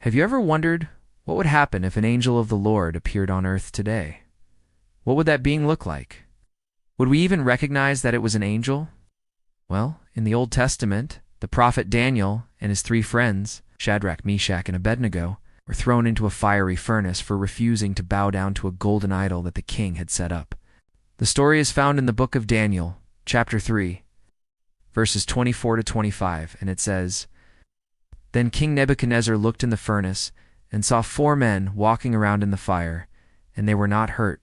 Have you ever wondered what would happen if an angel of the Lord appeared on earth today? What would that being look like? Would we even recognize that it was an angel? Well, in the Old Testament, the prophet Daniel and his three friends, Shadrach, Meshach, and Abednego, were thrown into a fiery furnace for refusing to bow down to a golden idol that the king had set up. The story is found in the book of Daniel, chapter 3, verses 24 to 25, and it says, "Then King Nebuchadnezzar looked in the furnace and saw 4 men walking around in the fire, and they were not hurt.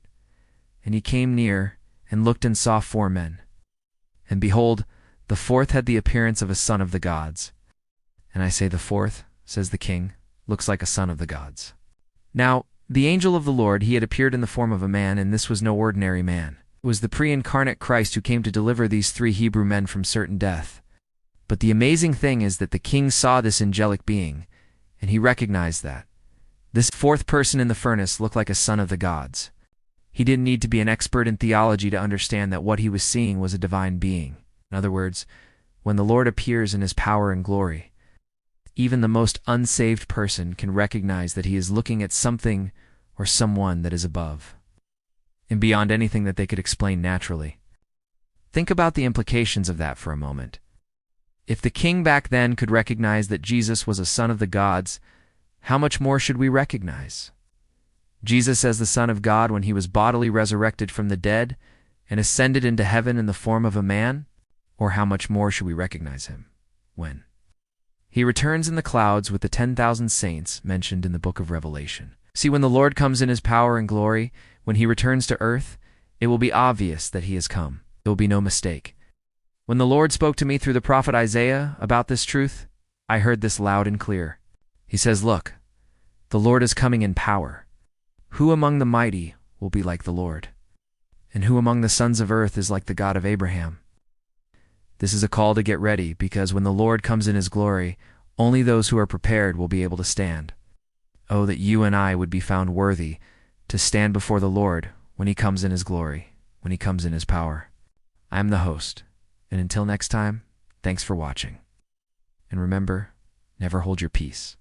And he came near and looked and saw 4 men. And behold, the 4th had the appearance of a son of the gods. And I say the 4th, says the king, looks like a son of the gods." Now, the angel of the Lord, he had appeared in the form of a man, and this was no ordinary man. It was the pre-incarnate Christ who came to deliver these 3 Hebrew men from certain death. But the amazing thing is that the king saw this angelic being, and he recognized that this 4th person in the furnace looked like a son of the gods. He didn't need to be an expert in theology to understand that what he was seeing was a divine being. In other words, when the Lord appears in his power and glory, even the most unsaved person can recognize that he is looking at something or someone that is above and beyond anything that they could explain naturally. Think about the implications of that for a moment. If the king back then could recognize that Jesus was a son of the gods, how much more should we recognize Jesus as the Son of God when he was bodily resurrected from the dead and ascended into heaven in the form of a man? Or how much more should we recognize him when he returns in the clouds with the 10,000 saints mentioned in the book of Revelation? See, when the Lord comes in his power and glory, when he returns to earth, it will be obvious that he has come. There will be no mistake. When the Lord spoke to me through the prophet Isaiah about this truth, I heard this loud and clear. He says, "Look, the Lord is coming in power. Who among the mighty will be like the Lord? And who among the sons of earth is like the God of Abraham?" This is a call to get ready, because when the Lord comes in his glory, only those who are prepared will be able to stand. Oh, that you and I would be found worthy to stand before the Lord when he comes in his glory, when he comes in his power. I am the host, and until next time, thanks for watching. And remember, never hold your peace.